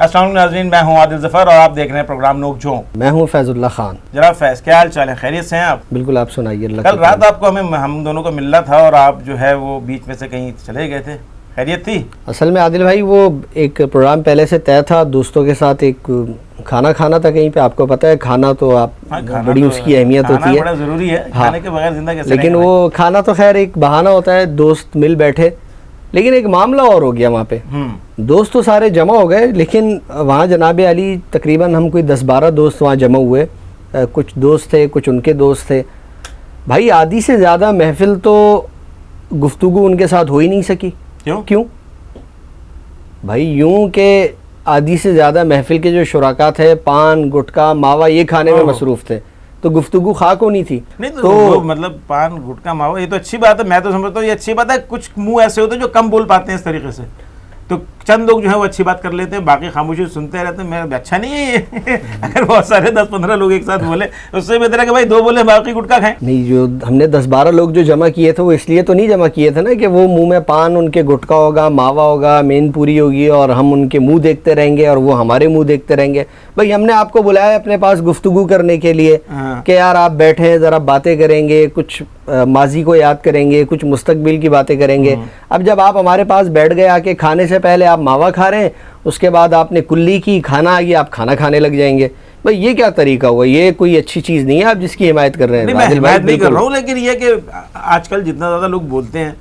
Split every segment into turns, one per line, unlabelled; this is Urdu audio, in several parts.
السلام علیکم ناظرین، میں ہوں عادل ظفر اور آپ دیکھ رہے ہیں پروگرام نوک جھونک۔
میں ہوں فیض اللہ خان۔
جناب فیض، کیا حال چال ہے؟ خیریت سے ہیں آپ؟
بالکل، آپ سنائیے۔ اللہ
کل رات آپ کو ہم دونوں کو ملنا تھا اور آپ جو ہے وہ بیچ میں سے کہیں چلے گئے تھے، خیریت تھی؟
اصل میں عادل بھائی وہ ایک پروگرام پہلے سے طے تھا، دوستوں کے ساتھ ایک کھانا کھانا تھا کہیں پہ۔ آپ کو پتہ ہے کھانا تو بڑی اس کی اہمیت ہوتی ہے،
بڑا ضروری ہے، کھانے کے بغیر زندہ کیسے؟
لیکن وہ کھانا تو خیر ایک بہانہ ہوتا ہے، دوست مل بیٹھے، لیکن ایک معاملہ اور ہو گیا وہاں پہ۔ دوست تو سارے جمع ہو گئے، لیکن وہاں جناب علی تقریباً ہم کوئی 10-12 دوست وہاں جمع ہوئے، کچھ دوست تھے، کچھ ان کے دوست تھے۔ بھائی آدھی سے زیادہ محفل تو گفتگو ان کے ساتھ ہو ہی نہیں سکی۔ کیوں بھائی؟ یوں کہ آدھی سے زیادہ محفل کے جو شرکا تھے پان گٹکا ماوا یہ کھانے میں مصروف تھے، تو گفتگو خاک ہونی تھی۔
نہیں تو مطلب پان گٹکا ماوا یہ تو اچھی بات ہے، میں تو سمجھتا ہوں یہ اچھی بات ہے۔ کچھ منہ ایسے ہوتے ہیں جو کم بول پاتے ہیں اس طریقے سے، تو چند لوگ جو ہے وہ اچھی بات کر لیتے ہیں، باقی خاموشی سنتے رہتے ہیں۔ میں اچھا نہیں ہے یہ اگر بہت سارے 10-15 لوگ ایک ساتھ بولے، اس سے بہتر ہے کہ بھائی 2 بولے باقی گٹکا کھائیں۔ نہیں،
جو ہم نے 10-12 لوگ جو جمع کیے تھے وہ اس لیے تو نہیں جمع کیے تھے نا کہ وہ منہ میں پان ان کے گٹکا ہوگا، ماوا ہوگا، مین پوری ہوگی اور ہم ان کے منہ دیکھتے رہیں گے اور وہ ہمارے منہ دیکھتے رہیں گے۔ بھائی ہم نے آپ کو بلایا اپنے پاس گفتگو کرنے کے لیے کہ یار آپ بیٹھیں ذرا باتیں کریں گے، کچھ ماضی کو یاد کریں گے، کچھ مستقبل کی باتیں کریں گے۔ اب جب آپ ہمارے پاس بیٹھ گئے، آ کے کھانے سے پہلے آپ ماوا کھا رہے ہیں، اس کے بعد آپ نے کلی کی، کھانا آ گیا، آپ کھانا کھانے لگ جائیں گے۔ بھئی یہ کیا طریقہ ہوا؟ یہ کوئی اچھی چیز نہیں ہے آپ جس کی حمایت کر رہے ہیں۔
میں حمایت نہیں کر رہا ہوں، لیکن یہ کہ آج کل جتنا زیادہ لوگ بولتے ہیں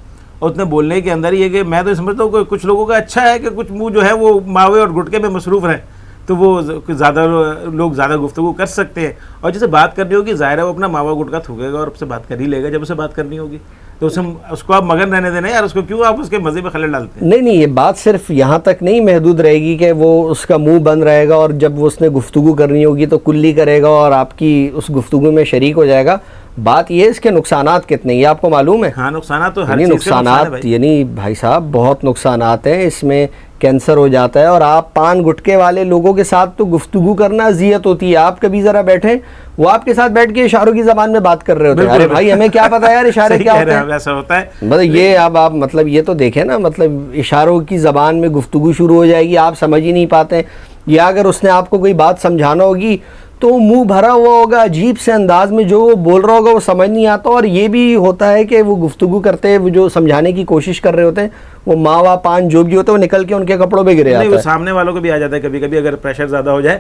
اتنے بولنے کے اندر یہ کہ میں تو سمجھتا ہوں کہ کچھ لوگوں کا اچھا ہے کہ کچھ منہ جو ہے وہ ماوے اور گٹکے میں مصروف رہیں، تو وہ زیادہ لوگ زیادہ گفتگو کر سکتے ہیں۔ اور جسے بات کرنی ہوگی ظاہر ہے وہ اپنا ماوا گٹکا تھوکے گا اور اس سے بات کر ہی لے گا جب اسے بات کرنی ہوگی، تو اس کو آپ مگن رہنے دینا یار، اس کو کیوں آپ اس کے مزے میں خلل ڈالتے ہیں؟
نہیں، یہ بات صرف یہاں تک نہیں محدود رہے گی کہ وہ اس کا منہ بند رہے گا اور جب وہ اس نے گفتگو کرنی ہوگی تو کلی کرے گا اور آپ کی اس گفتگو میں شریک ہو جائے گا۔ بات یہ ہے اس کے نقصانات کتنے ہیں، یہ آپ کو معلوم ہے؟
ہاں، نقصانات تو ہر
یعنی
چیز کے نقصان ہے
یعنی بھائی صاحب بہت نقصانات ہیں اس میں، کینسر ہو جاتا ہے۔ اور آپ پان گٹکے والے لوگوں کے ساتھ تو گفتگو کرنا اذیت ہوتی ہے۔ آپ کبھی ذرا بیٹھیں، وہ آپ کے ساتھ بیٹھ کے اشاروں کی زبان میں بات کر رہے ہوتے ہیں، ارے بھائی ہمیں کیا پتا یار اشارے کیا ہوتے ہیں؟
ایسا ہوتا ہے
مطلب یہ اب آپ مطلب یہ تو دیکھیں نا، مطلب اشاروں کی زبان میں گفتگو شروع ہو جائے گی، آپ سمجھ ہی نہیں پاتے، یا اگر اس نے آپ کو کوئی بات سمجھانا ہوگی تو منہ بھرا ہوا ہوگا، عجیب سے انداز میں جو وہ بول رہا ہوگا وہ سمجھ نہیں آتا۔ اور یہ بھی ہوتا ہے کہ وہ گفتگو کرتے وہ جو سمجھانے کی کوشش کر رہے ہوتے ہیں، وہ ماوا پان جو بھی ہوتا ہے وہ نکل کے ان کے کپڑوں پہ گرے آتا ہے۔
نہیں، وہ سامنے والوں کو بھی آ جاتا ہے کبھی کبھی اگر پریشر زیادہ ہو جائے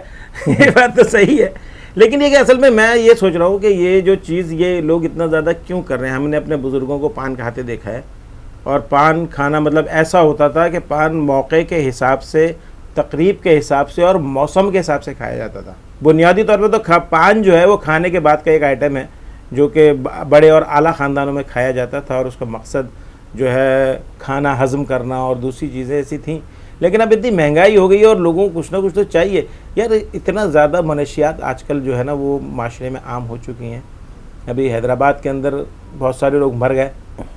یہ بات تو صحیح ہے، لیکن یہ کہ اصل میں یہ سوچ رہا ہوں کہ یہ جو چیز یہ لوگ اتنا زیادہ کیوں کر رہے ہیں؟ ہم نے اپنے بزرگوں کو پان کھاتے دیکھا ہے، اور پان کھانا مطلب ایسا ہوتا تھا کہ پان موقع کے حساب سے، تقریب کے حساب سے اور موسم کے حساب سے کھایا جاتا تھا۔ بنیادی طور پہ تو پان جو ہے وہ کھانے کے بعد کا ایک آئٹم ہے جو کہ بڑے اور اعلیٰ خاندانوں میں کھایا جاتا تھا، اور اس کا مقصد جو ہے کھانا ہضم کرنا اور دوسری چیزیں ایسی تھیں۔ لیکن اب اتنی مہنگائی ہو گئی ہے اور لوگوں کو کچھ نہ کچھ تو چاہیے یار، اتنا زیادہ منشیات آج کل جو ہے نا وہ معاشرے میں عام ہو چکی ہیں۔ ابھی حیدرآباد کے اندر بہت سارے لوگ مر گئے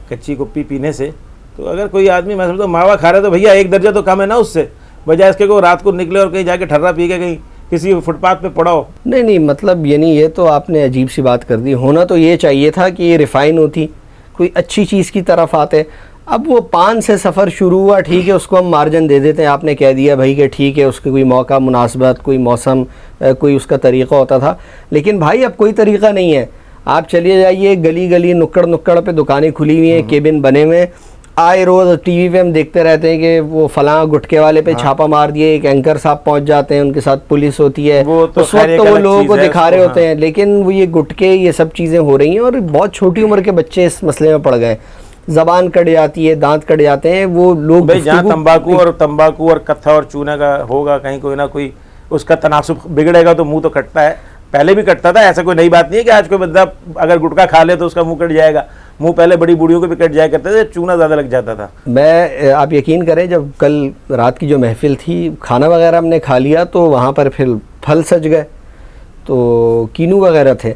کچی کپی پینے سے، تو اگر کوئی آدمی میں سمجھتا ہوں ماوا کھا رہا ہے تو بھیا 1 درجہ تو کم ہے نا اس سے، بجائے اس کے کو رات کو نکلے اور کہیں جا کے ٹھرا پی کے کہیں کسی فٹ پاتھ پہ پڑا ہو۔
نہیں مطلب یعنی یہ تو آپ نے عجیب سی بات کر دی۔ ہونا تو یہ چاہیے تھا کہ یہ ریفائن ہوتی، کوئی اچھی چیز کی طرف آتے۔ اب وہ پان سے سفر شروع ہوا، ٹھیک ہے، اس کو ہم مارجن دے دیتے ہیں، آپ نے کہہ دیا بھائی کہ ٹھیک ہے، اس کے کوئی موقع مناسبت، کوئی موسم، کوئی اس کا طریقہ ہوتا تھا، لیکن بھائی اب کوئی طریقہ نہیں ہے۔ آپ چلیے جائیے گلی گلی نکڑ پہ دکانیں کھلی ہوئی ہیں، کیبن بنے ہوئے، آئے روز ٹی وی پہ ہم دیکھتے رہتے ہیں کہ وہ فلاں گٹکے والے پہ چھاپا مار دیے، ایک اینکر صاحب پہنچ جاتے ہیں، ان کے ساتھ پولیس ہوتی ہے، اس وقت تو وہ لوگوں کو دکھا رہے ہوتے ہیں، لیکن وہ یہ گٹکے یہ سب چیزیں ہو رہی ہیں اور بہت چھوٹی عمر کے بچے اس مسئلے میں پڑ گئے، زبان کٹ جاتی ہے، دانت کٹ جاتے ہیں۔ وہ لوگ
جہاں تمباکو اور کتھا اور چونا کا ہوگا کہیں کوئی نہ کوئی اس کا تناسب بگڑے گا تو منہ تو کٹتا ہے، پہلے بھی کٹتا تھا، ایسا کوئی نئی بات نہیں ہے کہ آج کوئی بندہ اگر گٹکا کھا لے تو اس کا منہ کٹ جائے گا، منہ پہلے بڑی بوڑھیوں کو بھی کٹ جایا کرتے تھے، چونا زیادہ لگ جاتا تھا۔
آپ یقین کریں جب کل رات کی جو محفل تھی، کھانا وغیرہ ہم نے کھا لیا تو وہاں پر پھر پھل سج گئے، تو کینو وغیرہ تھے،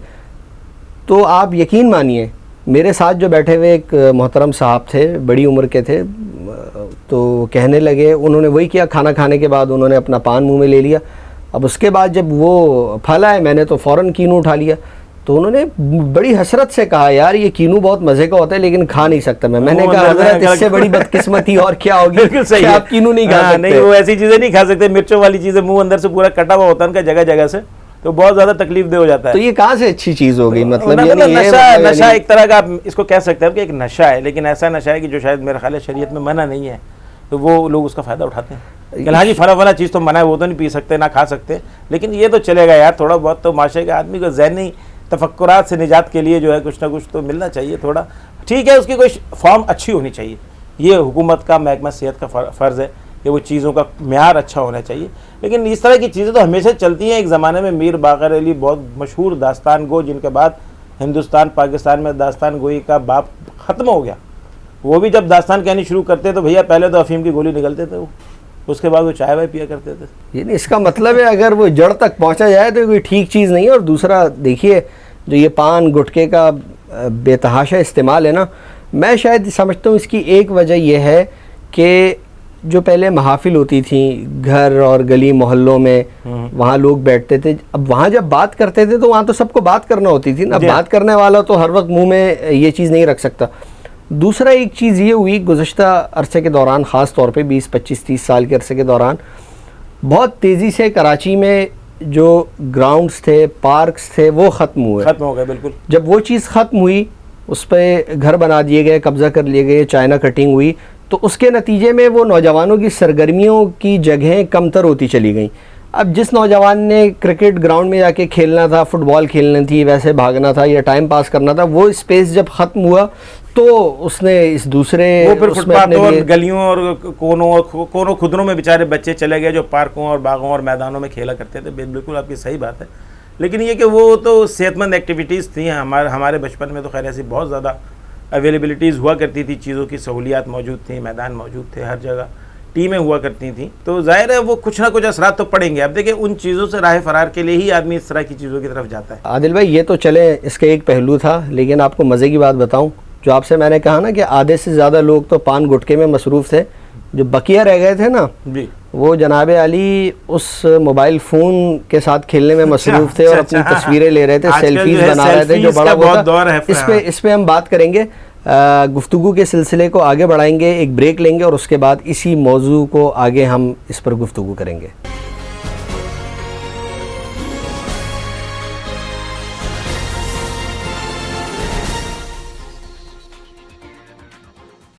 تو آپ یقین مانیے میرے ساتھ جو بیٹھے ہوئے ایک محترم صاحب تھے، بڑی عمر کے تھے، تو کہنے لگے، انہوں نے وہی کیا، کھانا کھانے کے بعد انہوں نے اپنا پان منہ میں لے لیا، اب اس کے بعد جب وہ پھل آئے میں نے تو فوراً کینو اٹھا لیا، تو انہوں نے بڑی حسرت سے کہا یار یہ کینو بہت مزے کا ہوتا ہے لیکن کھا نہیں سکتا میں نے کہا حضرت اس سے بڑی بدقسمتی اور کیا ہوگی.
بالکل صحیح ہے,
آپ کینو نہیں کھا سکتے.
نہیں وہ ایسی چیزیں نہیں کھا سکتے, مرچوں والی چیزیں منہ اندر سے پورا کٹا ہوا ہوتا ہے ان کا جگہ جگہ سے, تو بہت زیادہ تکلیف دہ ہو جاتا ہے.
تو یہ کہاں سے اچھی چیز ہوگی؟ مطلب
نشہ ایک طرح کا آپ اس کو کہہ سکتے ہیں کہ ایک نشہ ہے, لیکن ایسا نشہ ہے کہ جو شاید میرے خیال ہے شریعت میں منع نہیں ہے, تو وہ لوگ اس کا فائدہ اٹھاتے ہیں کہ ہاں جی فلاں چیز تو منع ہے, وہ تو نہیں پی سکتے نہ کھا سکتے, لیکن یہ تو چلے گا یار, تھوڑا بہت تو معاشرے کے آدمی کو ذہنی تفکرات سے نجات کے لیے جو ہے کچھ نہ کچھ تو ملنا چاہیے تھوڑا. ٹھیک ہے اس کی کوئی فارم اچھی ہونی چاہیے, یہ حکومت کا محکمہ صحت کا فرض ہے کہ وہ چیزوں کا معیار اچھا ہونا چاہیے, لیکن اس طرح کی چیزیں تو ہمیشہ چلتی ہیں. ایک زمانے میں میر باقر علی بہت مشہور داستان گو, جن کے بعد ہندوستان پاکستان میں داستان گوئی کا باب ختم ہو گیا. وہ بھی جب داستان کہانی شروع کرتے تو بھیا پہلے تو افیم کی گولی نکلتے تھے, وہ اس کے بعد وہ چائے وائے پیا کرتے تھے.
یعنی اس کا مطلب ہے اگر وہ جڑ تک پہنچا جائے تو کوئی ٹھیک چیز نہیں ہے. اور دوسرا دیکھیے جو یہ پان گٹکے کا بے تحاشا استعمال ہے نا, میں شاید سمجھتا ہوں اس کی ایک وجہ یہ ہے کہ جو پہلے محافل ہوتی تھیں گھر اور گلی محلوں میں, وہاں لوگ بیٹھتے تھے, اب وہاں جب بات کرتے تھے تو وہاں تو سب کو بات کرنا ہوتی تھی نا, بات کرنے والا تو ہر وقت منہ میں یہ چیز نہیں رکھ سکتا. دوسرا ایک چیز یہ ہوئی گزشتہ عرصے کے دوران, خاص طور پہ 20 25 30 سال کے عرصے کے دوران بہت تیزی سے کراچی میں جو گراؤنڈز تھے پارکس تھے وہ ختم
ہو گئے. بالکل
جب وہ چیز ختم ہوئی, اس پہ گھر بنا دیے گئے, قبضہ کر لیے گئے, چائنا کٹنگ ہوئی, تو اس کے نتیجے میں وہ نوجوانوں کی سرگرمیوں کی جگہیں کم تر ہوتی چلی گئیں. اب جس نوجوان نے کرکٹ گراؤنڈ میں جا کے کھیلنا تھا, فٹ بال کھیلنی تھی, ویسے بھاگنا تھا یا ٹائم پاس کرنا تھا, وہ اسپیس جب ختم ہوا تو اس نے اس دوسرے
وہ پھر فٹ پاتھ اور گلیوں اور کونوں خدروں میں بیچارے بچے چلے گئے جو پارکوں اور باغوں اور میدانوں میں کھیلا کرتے تھے. بالکل آپ کی صحیح بات ہے, لیکن یہ کہ وہ تو صحت مند ایکٹیویٹیز تھیں. ہمارے بچپن میں تو خیر ایسی بہت زیادہ اویلیبلٹیز ہوا کرتی تھی, چیزوں کی سہولیات موجود تھیں, میدان موجود تھے, ہر جگہ ٹیمیں ہوا کرتی تھیں, تو ظاہر ہے وہ کچھ نہ کچھ اثرات تو پڑیں گے. اب دیکھیں ان چیزوں سے راہ فرار کے لیے ہی آدمی اس طرح کی چیزوں کی طرف جاتا ہے.
عادل بھائی یہ تو چلے اس کا ایک پہلو تھا, لیکن آپ کو مزے کی بات بتاؤں, جو آپ سے میں نے کہا نا کہ آدھے سے زیادہ لوگ تو پان گٹکے میں مصروف تھے, جو بقیہ رہ گئے تھے نا
جی
وہ جناب علی اس موبائل فون کے ساتھ کھیلنے میں مصروف تھے اور اپنی تصویریں لے رہے تھے, سیلفیز بنا رہے تھے, جو بڑا دور ہے. اس پہ ہم بات کریں گے, گفتگو کے سلسلے کو آگے بڑھائیں گے, ایک بریک لیں گے اور اس کے بعد اسی موضوع کو آگے ہم اس پر گفتگو کریں گے.